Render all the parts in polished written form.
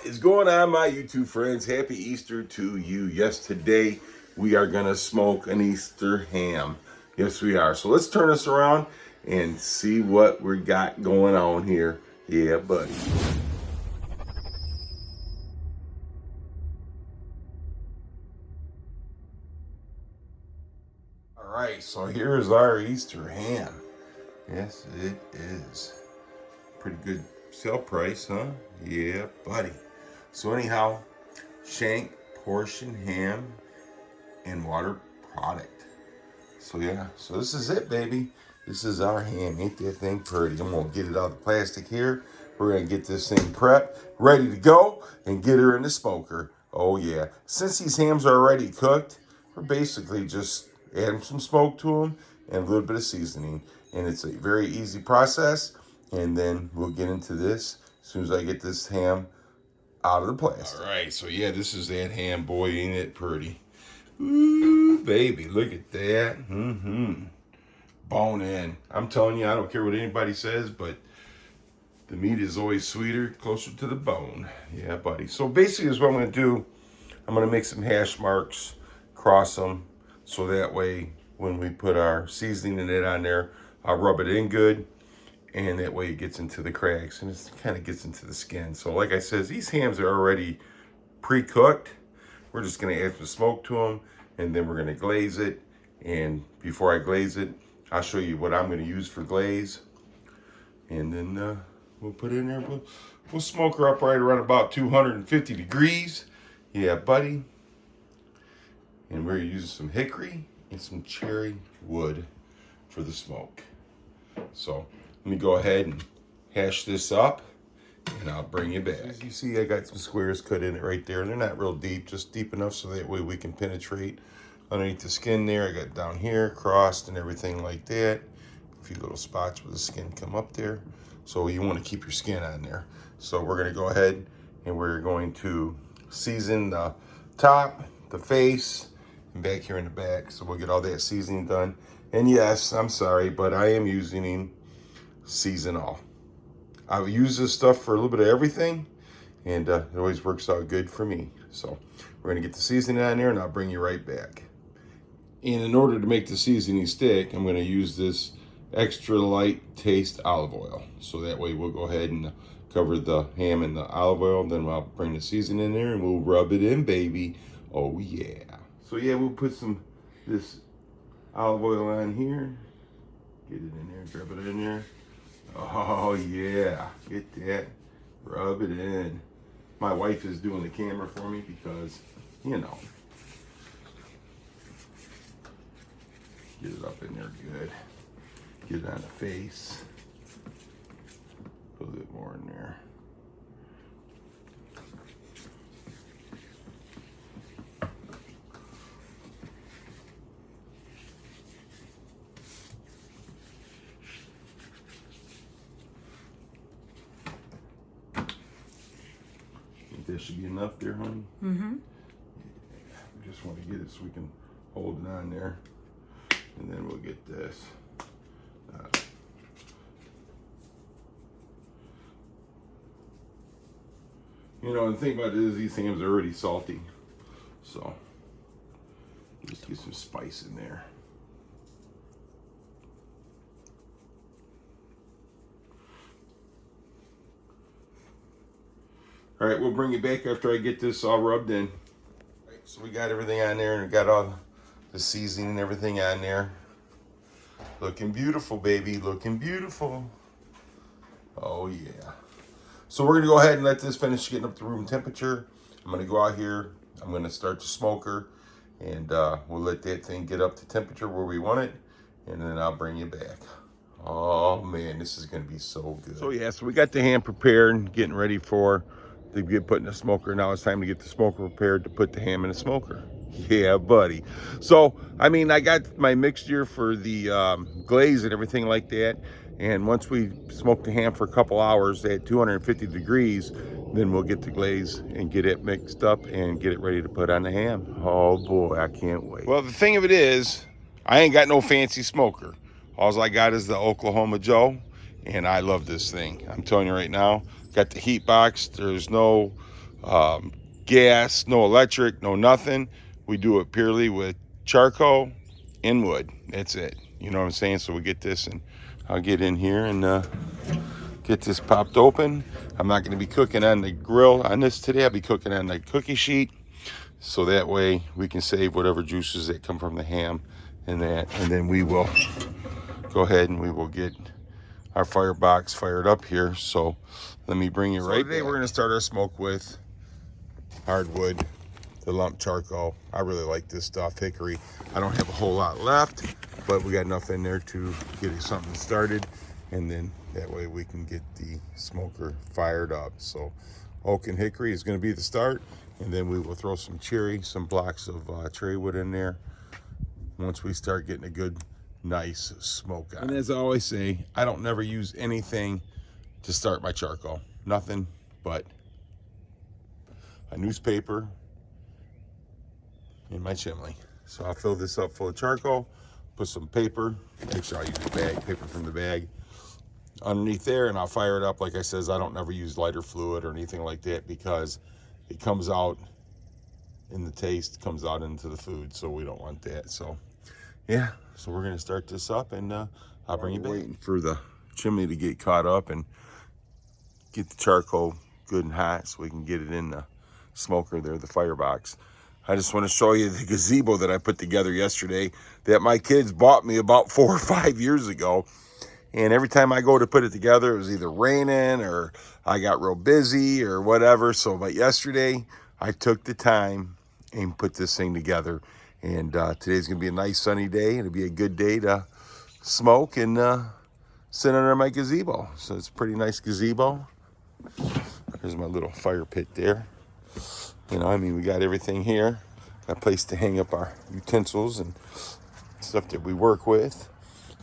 is going on, my YouTube friends? Happy Easter to you. Yes, today we are gonna smoke an Easter ham. Yes, we are. So let's turn this around and see what we got going on here. Yeah, buddy. All right, so here's our Easter ham. Yes, it is. Pretty good sale price, huh? Yeah, buddy. So anyhow, shank, portion, ham, and water product. So yeah, so this is it, baby. This is our ham. Ain't that thing pretty? I'm gonna get it out of the plastic here. We're gonna get this thing prepped, ready to go, and get her in the smoker. Oh yeah. Since these hams are already cooked, we're basically just adding some smoke to them and a little bit of seasoning. And it's a very easy process. And then we'll get into this as soon as I get this ham out of the plastic. All right, so yeah, this is that ham, boy, ain't it pretty? Ooh, baby, look at that. Bone in. I'm telling you, I don't care what anybody says, but the meat is always sweeter, closer to the bone. Yeah, buddy. So basically, is what I'm going to do. I'm going to make some hash marks, cross them, so that way when we put our seasoning in it on there, I'll rub it in good. And that way it gets into the cracks and it kind of gets into the skin. So like I said, these hams are already pre-cooked. We're just going to add some smoke to them and then we're going to glaze it. And before I glaze it, I'll show you what I'm going to use for glaze. And then we'll put it in there. We'll smoke her up right around about 250 degrees. Yeah, buddy. And we're using some hickory and some cherry wood for the smoke. So let me go ahead and hash this up and I'll bring you back. As you see, I got some squares cut in it right there. They're not real deep, just deep enough so that way we can penetrate underneath the skin there. I got down here, crossed and everything like that. A few little spots where the skin come up there. So you want to keep your skin on there. So we're going to go ahead and we're going to season the top, the face, and back here in the back. So we'll get all that seasoning done. And yes, I'm sorry, but I am using season all. I've used this stuff for a little bit of everything, and it always works out good for me. So we're gonna get the seasoning on there and I'll bring you right back. And in order to make the seasoning stick, I'm gonna use this extra light taste olive oil. So that way we'll go ahead and cover the ham in the olive oil, then I'll bring the seasoning in there and we'll rub it in, baby. Oh yeah. So yeah, we'll put this olive oil on here. Get it in there, drop it in there. Oh yeah, get that, rub it in. My wife is doing the camera for me because, you know, get it up in there good. Get it on the face. Put a bit more in there. That should be enough there, honey. Yeah, we just want to get it so we can hold it on there, and then we'll get this. You know, the thing about it is these hams are already salty, so just get some spice in there. All right, we'll bring it back after I get this all rubbed in. All right, so we got everything on there and we got all the seasoning and everything on there. Looking beautiful, baby, looking beautiful. Oh yeah. So we're gonna go ahead and let this finish getting up to room temperature. I'm gonna go out here, I'm gonna start the smoker and we'll let that thing get up to temperature where we want it and then I'll bring you back. Oh man, this is gonna be so good. So yeah, so we got the ham prepared, getting ready for to get put in the smoker. Now it's time to get the smoker prepared to put the ham in the smoker. Yeah, buddy. So, I mean, I got my mixture for the glaze and everything like that. And once we smoke the ham for a couple hours at 250 degrees, then we'll get the glaze and get it mixed up and get it ready to put on the ham. Oh boy, I can't wait. Well, the thing of it is, I ain't got no fancy smoker. All I got is the Oklahoma Joe, and I love this thing. I'm telling you right now, Got the heat box. There's no gas, no electric, no nothing. We do it purely with charcoal and wood. That's it. You know what I'm saying? So we get this, and I'll get in here and get this popped open. I'm not going to be cooking on the grill on this today. I'll be cooking on the cookie sheet, so that way we can save whatever juices that come from the ham and that, and then we will go ahead and we will get our firebox fired up here. So let me bring you right today back. We're going to start our smoke with hardwood, the lump charcoal. I really like this stuff, hickory. I don't have a whole lot left, but we got enough in there to get something started, and then that way we can get the smoker fired up. So oak and hickory is going to be the start, and then we will throw some cherry, some blocks of cherry wood in there once we start getting a good nice smoke on. And as I always say, I don't never use anything to start my charcoal. Nothing but a newspaper in my chimney. So I'll fill this up full of charcoal, put some paper, make sure I use the bag, paper from the bag underneath there, and I'll fire it up. Like I says, I don't never use lighter fluid or anything like that, because it comes out in the taste, comes out into the food, so we don't want that. So yeah, so we're gonna start this up, and I'll bring you back. Waiting for the chimney to get caught up and get the charcoal good and hot so we can get it in the smoker there, the firebox. I just want to show you the gazebo that I put together yesterday that my kids bought me about 4 or 5 years ago. And every time I go to put it together, it was either raining or I got real busy or whatever. So, but yesterday I took the time and put this thing together. And today's going to be a nice sunny day. It'll be a good day to smoke and sit under my gazebo. So it's a pretty nice gazebo. There's my little fire pit there. You know, I mean, we got everything here. Got a place to hang up our utensils and stuff that we work with.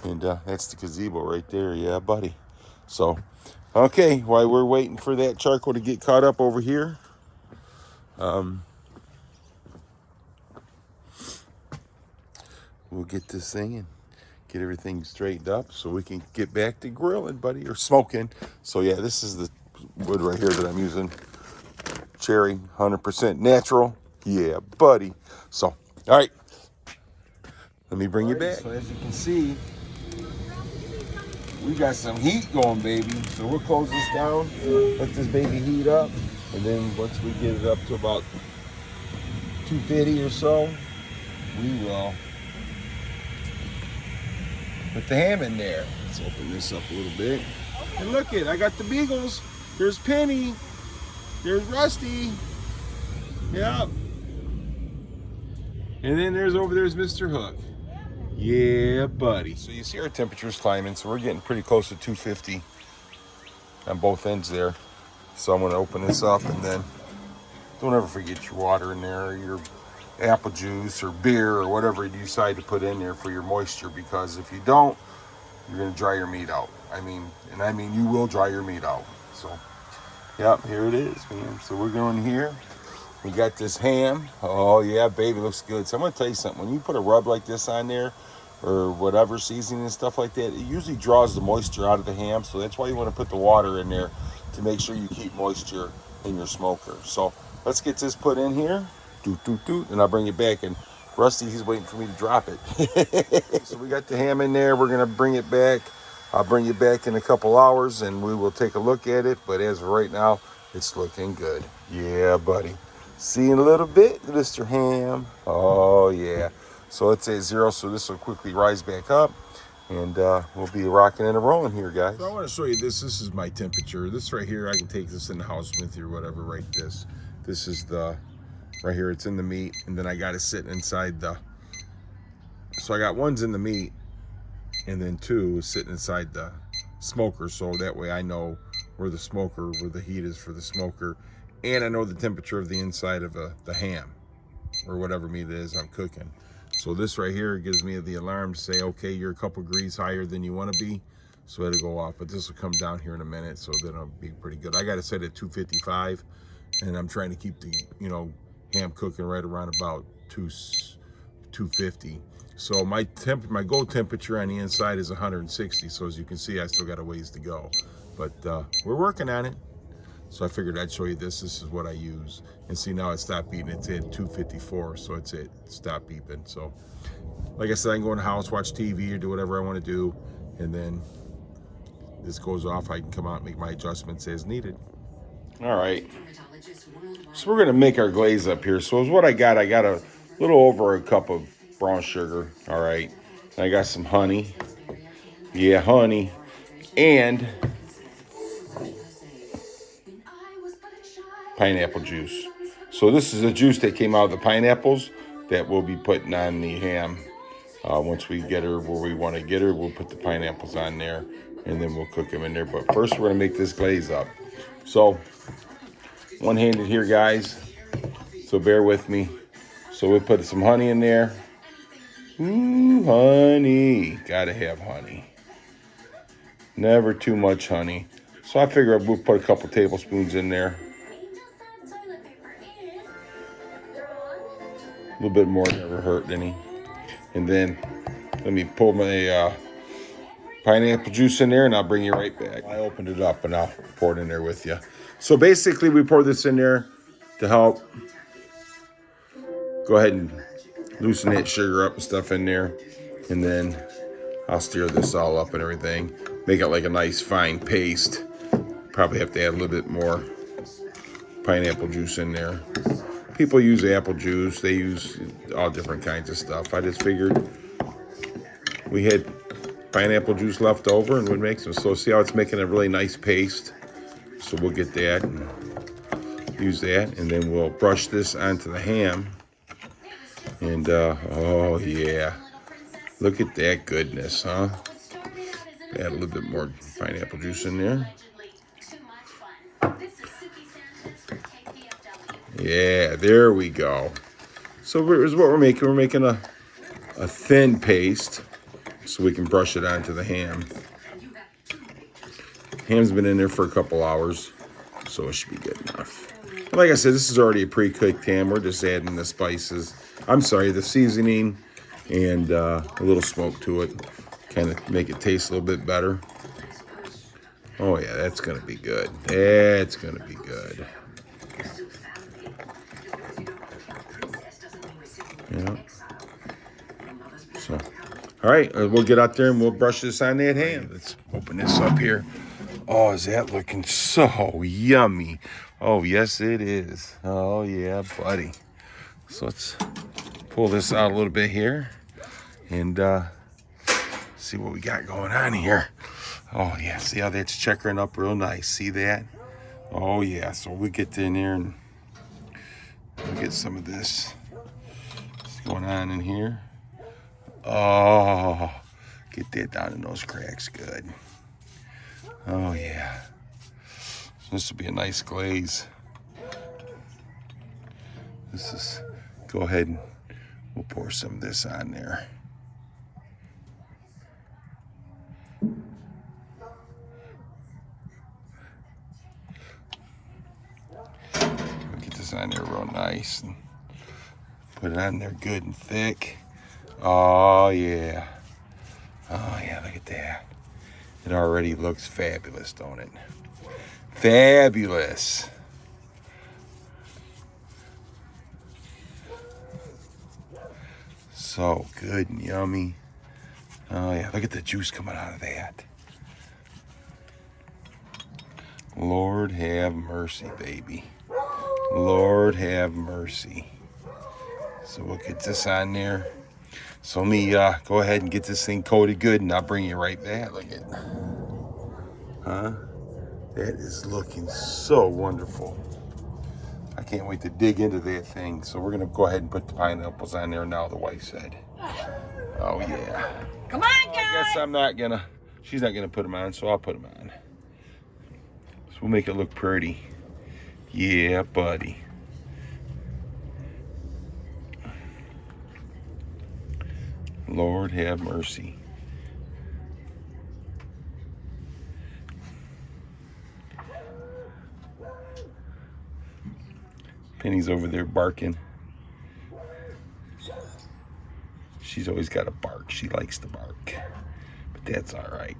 And that's the gazebo right there. Yeah, buddy. So, okay, while we're waiting for that charcoal to get caught up over here, we'll get this thing and get everything straightened up so we can get back to grilling, buddy, or smoking. So, yeah, this is the wood right here that I'm using. Cherry, 100% natural. Yeah, buddy. So, all right. Let me bring you back. So as you can see, we got some heat going, baby. So we'll close this down, let this baby heat up, and then once we get it up to about 250 or so, we will put the ham in there. Let's open this up a little bit. And look it, I got the beagles. There's Penny. There's Rusty. Yep. And then there's Mr. Hook. Yeah, buddy. So you see our temperature's climbing, so we're getting pretty close to 250 on both ends there. So I'm gonna open this up, and then don't ever forget your water in there, or your apple juice or beer or whatever you decide to put in there for your moisture, because if you don't, you're gonna dry your meat out. I mean you will dry your meat out. So yep, here it is, man. So we're going here. We got this ham. Oh yeah, baby, looks good. So I'm gonna tell you something. When you put a rub like this on there, or whatever seasoning and stuff like that, it usually draws the moisture out of the ham. So that's why you want to put the water in there, to make sure you keep moisture in your smoker. So let's get this put in here. Doot, doot, doot, and I'll bring it back. And Rusty, he's waiting for me to drop it. So we got the ham in there. We're gonna bring it back. I'll bring you back in a couple hours, and we will take a look at it. But as of right now, it's looking good. Yeah, buddy. See you in a little bit, Mr. Ham. Oh, yeah. So it's at 0, so this will quickly rise back up, and we'll be rocking and rolling here, guys. So I want to show you this. This is my temperature. This right here, I can take this in the house with you or whatever, right? This is the, right here, it's in the meat, and then I got it sitting inside the, so I got one's in the meat, and then 2 is sitting inside the smoker, so that way I know where the heat is for the smoker, and I know the temperature of the inside of the ham, or whatever meat it is I'm cooking. So this right here gives me the alarm to say, okay, you're a couple degrees higher than you want to be, so it'll go off. But this will come down here in a minute, so then it'll be pretty good. I got it set at 255, and I'm trying to keep the ham cooking right around about 250. So my goal temperature on the inside is 160. So as you can see, I still got a ways to go, but we're working on it. So I figured I'd show you this. This is what I use. And see, now it stopped beeping. It's at 2:54, so it's it. Stop beeping. So, like I said, I can go in the house, watch TV, or do whatever I want to do. And then this goes off. I can come out and make my adjustments as needed. All right. So we're going to make our glaze up here. So what I got a little over a cup of brown sugar. All right. I got some honey. Yeah, honey. And pineapple juice. So this is the juice that came out of the pineapples that we'll be putting on the ham. Once we get her where we want to get her, we'll put the pineapples on there, and then we'll cook them in there. But first, we're going to make this glaze up. So, one-handed here, guys. So bear with me. So we'll put some honey in there. Ooh, honey. Gotta have honey. Never too much honey. So I figure we'll put a couple tablespoons in there. A little bit more never hurt any. And then let me pull my pineapple juice in there, and I'll bring you right back. I opened it up, and I'll pour it in there with you. So basically, we pour this in there to help go ahead and loosen that sugar up and stuff in there. And then I'll stir this all up and everything. Make it like a nice fine paste. Probably have to add a little bit more pineapple juice in there. People use apple juice. They use all different kinds of stuff. I just figured we had pineapple juice left over and would make some. So see how it's making a really nice paste. So we'll get that and use that. And then we'll brush this onto the ham. And, oh yeah. Look at that goodness, huh? Add a little bit more pineapple juice in there. Yeah, there we go. So here's what we're making. We're making a thin paste so we can brush it onto the ham. Ham's been in there for a couple hours, so it should be good enough. And like I said, this is already a pre-cooked ham. We're just adding the spices. The seasoning and a little smoke to it. Kind of make it taste a little bit better. Oh yeah, that's going to be good. That's going to be good. Yeah. So, all right, we'll get out there and we'll brush this on that ham. Let's open this up here. Oh, is that looking so yummy? Oh, yes, it is. Oh, yeah, buddy. So let's pull this out a little bit here and see what we got going on here. Oh, yeah, see how that's checkering up real nice. See that? Oh, yeah, so we'll get in there and we'll get some of this. Going on in here. Oh, get that down in those cracks good. Oh yeah. So this will be a nice glaze. Go ahead and we'll pour some of this on there. We'll get this on there real nice and put it on there good and thick. Oh, yeah. Oh, yeah, look at that. It already looks fabulous, don't it? Fabulous. So good and yummy. Oh, yeah, look at the juice coming out of that. Lord have mercy, baby. Lord have mercy. So we'll get this on there. So let me go ahead and get this thing coated good, and I'll bring you right back. Look at, huh? That is looking so wonderful. I can't wait to dig into that thing. So we're gonna go ahead and put the pineapples on there now. The wife said, "Oh yeah." Come on, guys. I guess I'm not gonna. She's not gonna put them on, so I'll put them on. So we'll make it look pretty. Yeah, buddy. Lord have mercy. Penny's over there barking. She's always got to bark. She likes to bark. But that's all right.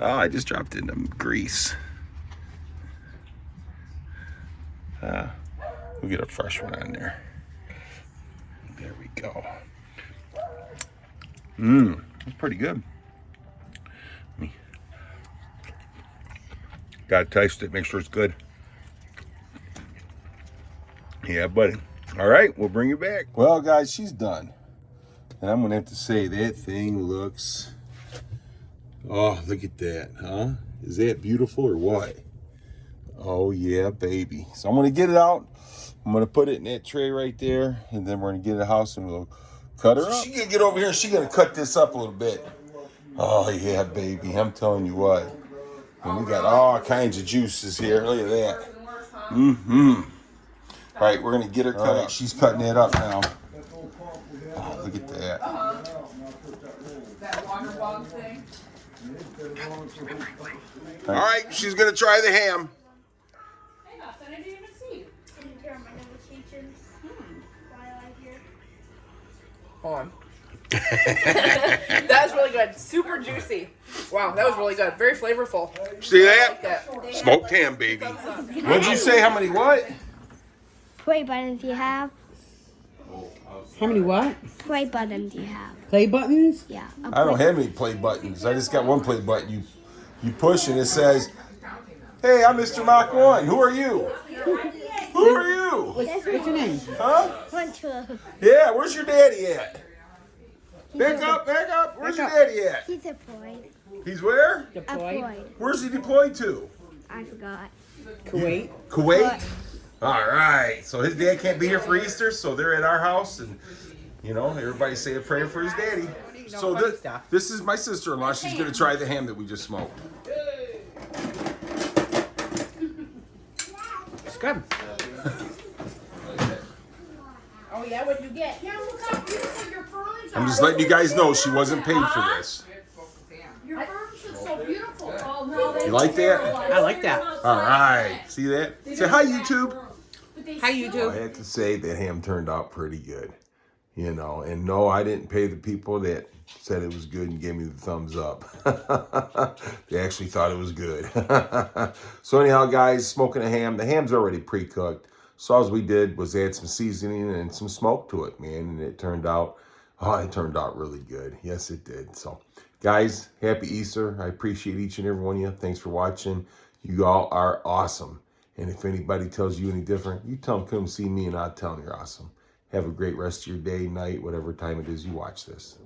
Oh, I just dropped in the grease. We'll get a fresh one on there. There we go. That's pretty good. Gotta taste it, make sure it's good. Yeah, buddy. All right, we'll bring you back. Well, guys, she's done. And I'm gonna have to say, that thing looks, oh, look at that, huh? Is that beautiful or what? Oh yeah, baby. So I'm gonna get it out. I'm gonna put it in that tray right there, and then we're gonna get in the house and we'll cut her up. She gonna get over here and she gonna cut this up a little bit. Oh yeah, baby. I'm telling you what. And we got all kinds of juices here. Look at that. All right, we're gonna get her cut up. She's cutting it up now. Oh, look at that. That waterlog thing. All right, she's gonna try the ham. Hey, nothing. I didn't even see you. Can you turn my notifications while I'm here? Hold on. That was really good. Super juicy. Wow, that was really good. Very flavorful. See I like that? that. Smoked ham, baby. What'd you say? How many what? Play buttons you have? How many what? Play buttons you have? Play buttons? Yeah. I don't have any play buttons. I just got one play button. You push and it says, "Hey, I'm Mr. Mach 1. Who are you? Who are you? What's your name? Huh? 1, 2. Yeah, where's your daddy at? Back up, back up. Where's your daddy at? He's deployed. He's where? Deployed. Where's he deployed to? I forgot. Kuwait. Kuwait? All right. So his dad can't be here for Easter, so they're at our house, and, you know, everybody say a prayer for his daddy. So this is my sister-in-law. She's going to try the ham that we just smoked. It's good. Oh, yeah, what'd you get? Yeah, look how beautiful your ferns are. I'm just letting you guys know she wasn't paid for this. Your ferns are so beautiful. Oh, no, You like that? I like that. All right. See that? Say hi, YouTube. Hi, I YouTube. have to say that ham turned out pretty good, you know. And no, I didn't pay the people that said it was good and gave me the thumbs up. They actually thought it was good. So anyhow, guys, smoking a ham. The ham's already pre-cooked. So all we did was add some seasoning and some smoke to it, man. And it turned out really good. Yes, it did. So, guys, happy Easter. I appreciate each and every one of you. Thanks for watching. You all are awesome. And if anybody tells you any different, you tell them come see me and I'll tell them you're awesome. Have a great rest of your day, night, whatever time it is you watch this.